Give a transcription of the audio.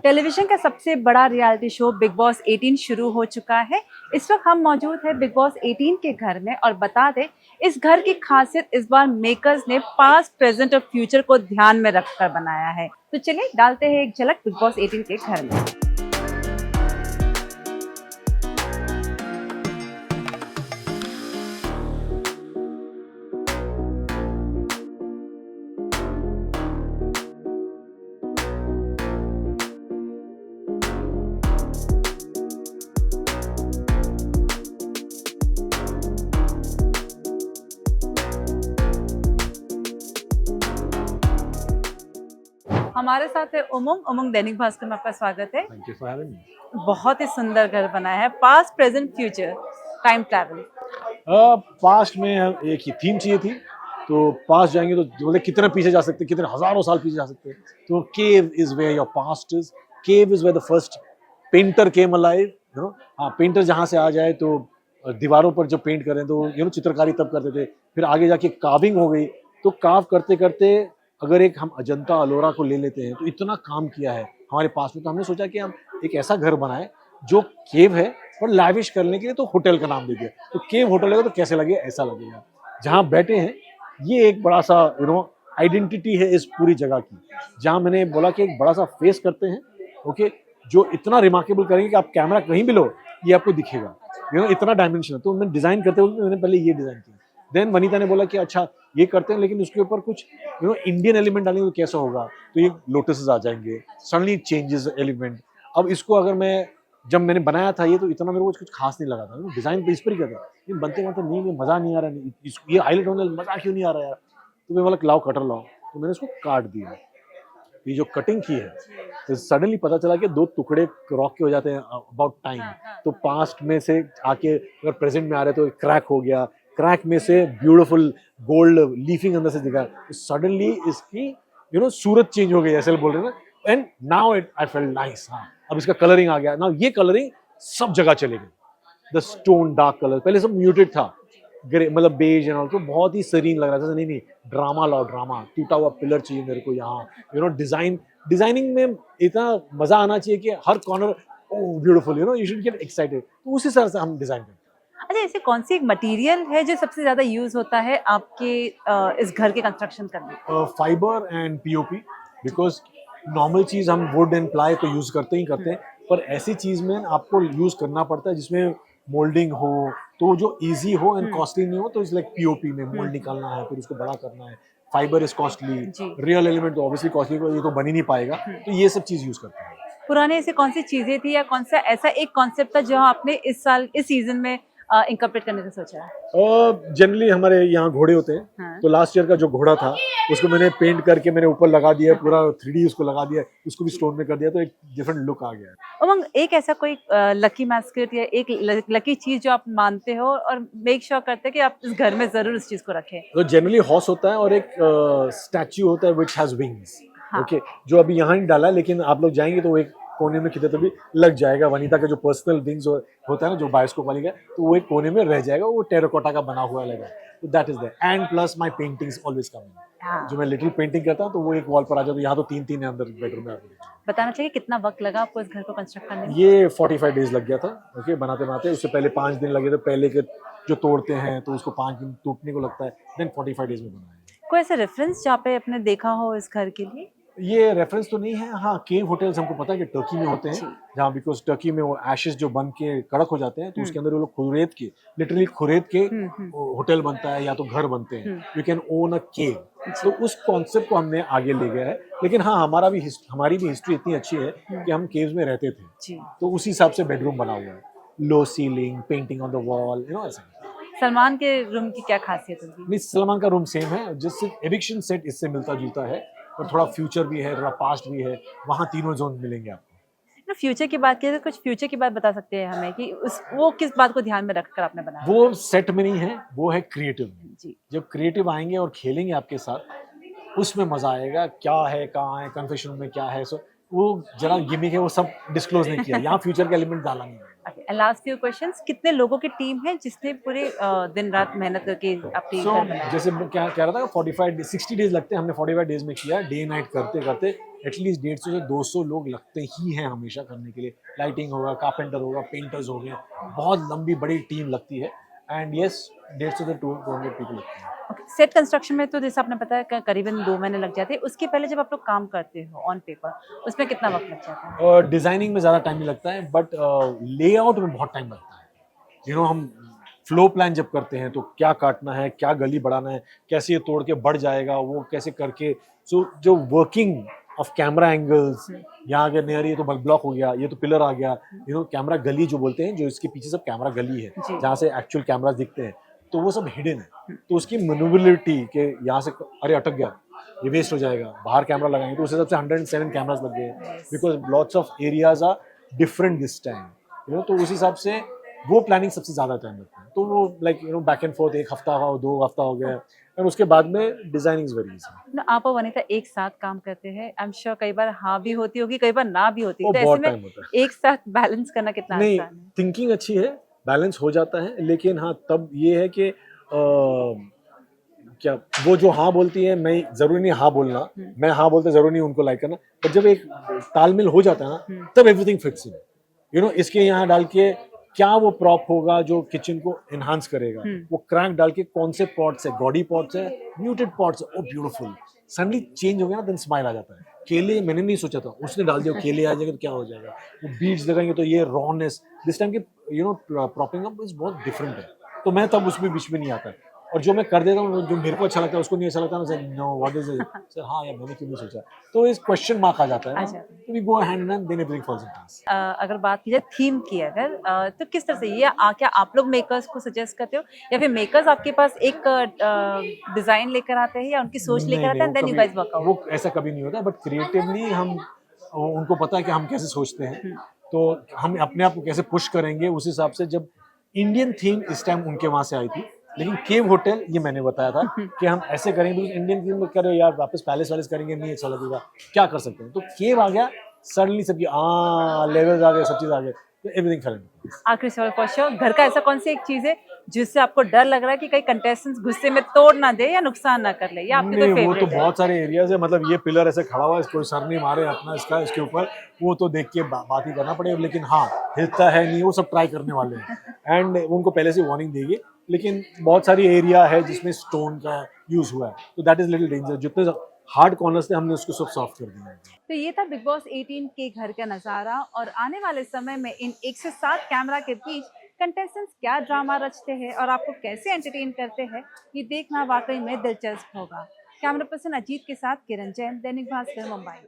Television का सबसे बड़ा रियलिटी शो बिग बॉस 18 शुरू हो चुका है। इस वक्त हम मौजूद हैं बिग बॉस 18 के घर में और बता दें इस घर की खासियत इस बार मेकर्स ने पास्ट, प्रेजेंट और फ्यूचर को ध्यान में रखकर बनाया है। तो चलिए डालते हैं एक झलक बिग बॉस 18 के घर में। हमारे साथ है उमंग दैनिक भास्कर में आपका स्वागत है। Thank you for having me. बहुत ही सुंदर घर बनाया है, past, present, future, time travel. Past में एक ही थीम चाहिए थी, तो पास्ट जाएंगे तो बोले कितना पीछे जा सकते, कितने हजारों साल पीछे जा सकते हैं। तो cave is where your past is, cave is where the first painter came alive, you know. हाँ, पेंटर जहाँ से आ जाए तो दीवारों पर जब पेंट करें तो यू नो चित्रकारी तब करते थे, फिर आगे जाके काविंग हो गई, तो काव करते करते अगर एक हम अजंता अलोरा को ले लेते हैं तो इतना काम किया है हमारे पास में। तो हमने सोचा कि हम एक ऐसा घर बनाए जो केव है और लैविश करने के लिए तो होटल का नाम दे दिया। तो केव होटल है तो कैसे लगेगा, ऐसा लगेगा। जहाँ बैठे हैं ये एक बड़ा सा यू नो आइडेंटिटी है इस पूरी जगह की, जहाँ मैंने बोला कि एक बड़ा सा फेस करते हैं, ओके, जो इतना रिमार्केबल करेंगे कि आप कैमरा कहीं भी लो ये आपको दिखेगा, यू नो, इतना डायमेंशन है। तो मैं डिजाइन करते हुए मैंने पहले ये डिजाइन किया, देन वनीता ने बोला कि अच्छा ये करते हैं लेकिन उसके ऊपर कुछ यू नो इंडियन एलिमेंट डालेंगे तो कैसा होगा, तो ये लोटसेस आ जाएंगे, सडनली चेंजेस एलिमेंट। अब इसको अगर मैं जब मैंने बनाया था ये तो इतना मेरे को कुछ खास नहीं लगा था, डिजाइन पे इस पर ही करता लेकिन बनते बनते नहीं मजा नहीं आ रहा, ये हाईलाइट होने मजा क्यों नहीं आ रहा यार। तो मैं बोला लाओ कटर लाओ, तो मैंने इसको काट दिया। ये जो कटिंग की है तो सडनली पता चला कि दो टुकड़े रॉक के हो जाते हैं अबाउट टाइम। तो पास्ट में से आके अगर प्रेजेंट में आ रहे तो क्रैक हो गया, क्रैक में से ब्यूटीफुल गोल्ड लीफिंग अंदर से दिखा, तो सडनली इसकी यू नो सूरत चेंज हो गई, ऐसे बोल रहे हैं ना। And now it I felt nice. हाँ, अब इसका कलरिंग आ गया। नाउ ये कलरिंग सब जगह चलेगी, द स्टोन डार्क कलर, पहले सब म्यूटेड था, ग्रे मतलब बेज एंड ऑल, तो बहुत ही सरीन लग रहा था। नहीं ड्रामा लाओ, ड्रामा, टूटा हुआ पिलर चाहिए मेरे को यहाँ, यू नो, डिजाइनिंग में इतना मजा आना चाहिए कि हर corner oh beautiful, you know, you should get excited. तो उस हिसाब से हम डिजाइन करते हैं। अच्छा, ऐसे कौन सी एक मटेरियल है जो सबसे ज्यादा यूज होता है आपके इस घर के कंस्ट्रक्शन करने में? Fibre and POP, because normal चीज हम वुड एंड प्लाई तो यूज करते ही करते हैं, पर ऐसी चीज में आपको यूज करना पड़ता है जिसमें मोल्डिंग हो, तो जो इजी हो एंड कॉस्टली नहीं हो। तो इट्स लाइक पीओपी में मोल्ड निकालना है, फिर उसको बड़ा करना है। Fibre is costly, real element तो ऑब्वियसली कॉस्टली, ये तो बन ही नहीं पाएगा, तो ये सब चीज यूज करते हैं। पुराने ऐसे कौन सी चीजें थी या कौन सा ऐसा एक कॉन्सेप्ट था जो आपने इस साल इस सीजन में इंकॉर्पोरेट करने का सोचा है? जनरली हमारे यहाँ घोड़े होते हैं। हाँ। तो लास्ट ईयर का जो घोड़ा था उसको मैंने पेंट करके मैंने ऊपर लगा दिया, पूरा 3D उसको लगा दिया, उसको भी स्टोन में कर दिया, तो एक डिफरेंट लुक आ गया। उमंग, एक ऐसा कोई लकी मैस्केट या एक लकी चीज जो आप मानते हो और मेक श्योर करते हैं कि आप इस घर में जरूर इस चीज को रखें? तो जनरली हॉर्स होता है और एक स्टैच्यू होता है व्हिच हैज विंग्स, ओके, जो अभी यहाँ नहीं डाला है, लेकिन आप लोग जाएंगे तो एक कोने में किधर तो भी लग जाएगा। वनीता का जो पर्सनल विंग्स होता है ना, जो बायोस्कोप वाली का, तो वो एक कोने में रह जाएगा, वो टेराकोटा का बना हुआ लगा, तो that is there. And plus my paintings always coming, जो मैं लिटिल पेंटिंग करता हूँ तो वो एक वॉल पर आ जाता है। यहाँ तो तीन है अंदर बेडरूम में। बताना चाहिए कितना वक्त लगा आपको इस घर को कंस्ट्रक्ट करने में? ये 45 डेज लग गया था, ओके, बनाते। उससे पहले 5 दिन लगे थे, पहले के जो तोड़ते हैं तो उसको 5 दिन टूटने को लगता है, देन 45 डेज में बना है। कोई ऐसा रेफरेंस जहाँ पे आपने देखा हो इस घर के लिए? ये रेफरेंस तो नहीं है, हाँ, केव होटल्स हमको पता है कि टर्की में होते हैं, जहाँ बिकॉज टर्की में वो एशेस जो बन के कड़क हो जाते हैं, तो उसके अंदर वो लोग खुरेद के, लिटरली खुरेद के होटल बनता है या तो घर बनते हैं। यू कैन ओन अ केव, तो उस कॉन्सेप्ट को हमने आगे ले गया है। लेकिन हाँ, हमारी भी हिस्ट्री इतनी अच्छी है कि हम केव्स में रहते थे, तो उसी हिसाब से बेडरूम बना हुआ है, low ceiling, painting on the wall, you know, ऐसा। सलमान के रूम की क्या खासियत होगी? नहीं, सलमान का रूम सेम है, जिससे एविक्शन सेट इससे मिलता जुलता है, और थोड़ा फ्यूचर भी है, थोड़ा पास्ट भी है, वहाँ तीनों जोन मिलेंगे आपको। फ्यूचर की बात करें तो कुछ फ्यूचर की बात बता सकते हैं हमें कि वो किस बात को ध्यान में रखकर आपने बनाया? वो सेट में नहीं है, वो है क्रिएटिव जी। जब क्रिएटिव आएंगे और खेलेंगे आपके साथ, उसमें मजा आएगा। क्या है, कहाँ है, कन्फेशन में क्या है, सो वो जरा गिमिक है, वो सब डिस्क्लोज नहीं किया। यहाँ फ्यूचर का एलिमेंट डाला नहीं है। लास्ट फ्यू क्वेश्चंस, कितने लोगों की टीम है जिसने पूरे दिन रात मेहनत करके अपनी सो घर बनाई? जैसे मैं क्या कह रहा था 60 डेज लगते हैं, हमने 45 डेज में किया, डे नाइट करते करते एटलीस्ट 150 से 200 लोग लगते ही हैं हमेशा करने के लिए। लाइटिंग होगा, कारपेंटर होगा, पेंटर्स हो गए, बहुत लंबी बड़ी टीम लगती है। एंड यस 150 से 200 पीपल लगते हैं। ओके, सेट कंस्ट्रक्शन में तो जैसे आपने बताया कि करीबन 2 महीने लग जाते हैं, उसके पहले जब आप लोग काम करते हो ऑन पेपर, उसमें कितना वक्त लग जाता है? और डिजाइनिंग में ज़्यादा टाइम नहीं लगता है, बट लेआउट में बहुत टाइम लगता है। हम फ्लो प्लान जब करते हैं तो क्या काटना है, क्या गली बढ़ाना है, कैसे ये तोड़ के बढ़ जाएगा, वो कैसे करके, सो जो वर्किंग ऑफ कैमरा एंगल्स, यहाँ अगर नियर ये तो बल ब्लॉक हो गया, ये तो पिलर आ गया, कैमरा गली जो बोलते हैं, जो इसके पीछे सब कैमरा गली है जी। जहाँ से एक्चुअल कैमरास दिखते हैं, तो वो सब हिडन है। तो उसकी मैन्युवरेबिलिटी के यहाँ से अरे अटक गया, ये वेस्ट हो जाएगा, बाहर कैमरा लगाएंगे तो उस हिसाब से 107 कैमरास लग गए, because lots of areas are different this time, तो उस हिसाब से वो प्लानिंग सबसे ज्यादा टाइम लगता है। तो वो लाइक बैक एंड फोर्थ, 1 हफ्ता हो, 2 हफ्ता हो गया, और उसके बाद में डिजाइनिंग इज वेरी इजी। ना आप और वनीता एक साथ काम करते हैं, आई एम श्योर कई बार हाँ भी होती होगी, कई बार ना भी होती, वो तो ऐसे बहुत में टाइम होता है। एक साथ बैलेंस करना कितना नहीं, आसान है? थिंकिंग अच्छी है, बैलेंस हो जाता है, लेकिन हाँ तब ये है कि क्या वो जो हाँ बोलती है, मैं जरूरी नहीं हाँ बोलना, मैं हाँ बोलते जरूरी नहीं उनको लाइक करना, पर जब एक तालमेल हो जाता है ना, तब एवरीथिंग फिट्स इन। इसके यहाँ डाल के क्या वो प्रॉप होगा जो किचन को एनहांस करेगा, वो क्रैंक डाल के कौन से पॉट्स है, गॉडी पॉट्स है, म्यूटेड पॉट्स है, ओ ब्यूटीफुल, सडनली चेंज हो गया ना, देन स्माइल आ जाता है। केले मैंने नहीं सोचा था, उसने डाल दिया, केले आ जाएंगे तो क्या हो जाएगा, वो बीड्स लगाएंगे तो ये रॉनेस, दिस टाइम के प्रॉपिंग अप इज बहुत डिफरेंट है। तो मैं तब उसमें बीच में नहीं आता, और जो मैं कर देता हूँ, जो मेरे को अच्छा लगता है उसको नहीं अच्छा लगता ना, know what is it sir, हाँ यार मैंने क्यों नहीं सोचा, तो इस क्वेश्चन मार्क आ जाता है, तो we go hand in hand, then everything falls in place. अगर बात की जाए थीम की, अगर तो किस तरह से ये क्या आप लोग मेकर्स को सजेस्ट करते हो, या फिर मेकर्स आपके पास एक डिजाइन लेकर आते हैं या उनकी सोच लेकर आते हैं, then you guys work out? वो ऐसा कभी नहीं होता, बट क्रिएटिवली हम उनको पता है कि हम कैसे सोचते हैं, तो हम अपने आप को कैसे पुश करेंगे, उस हिसाब से। जब इंडियन थीम इस टाइम उनके वहां से आई थी, लेकिन केव होटल ये मैंने बताया था कि हम ऐसे करेंगे, इंडियन थीम में करे यार वापस पैलेस वैलेस करेंगे, नहीं अच्छा लगेगा, क्या कर सकते हैं, तो केव आ गया, सडनली सबकी लेवल्स आ गए, सब चीज आ गए, तो एवरीथिंग फेल। आखिरी सवाल क्वेश्चन, घर का ऐसा कौन सी एक चीज है जिससे आपको डर लग रहा है कि कई कंटेस्टेंट्स गुस्से में तोड़ ना दे या नुकसान ना कर ले, या आपके कोई नहीं, वो फेवरेट तो है? बहुत सारे एरियाज है, मतलब ये पिलर ऐसे खड़ा हुआ है, कोई सर नहीं मारे अपना इसका इसके ऊपर, वो तो देख के बात ही करना पड़ेगा, लेकिन हाँ हिलता है नहीं, वो सब ट्राई करने वाले हैं, एंड उनको पहले से वार्निंग देगी। लेकिन बहुत सारी एरिया है जिसमें स्टोन का यूज हुआ है, तो दैट इज लिटिल डेंजर, जितने हार्ड कॉर्नर्स थे हमने उसको सब सॉफ्ट कर दिया है। तो ये था बिग बॉस 18 के घर का नजारा, और आने वाले समय में इन 107 कैमरा के बीच कंटेस्टेंट्स क्या ड्रामा रचते हैं और आपको कैसे एंटरटेन करते हैं, ये देखना वाकई में दिलचस्प होगा। कैमरा पर्सन अजीत के साथ किरण जैन, दैनिक भास्कर, मुंबई।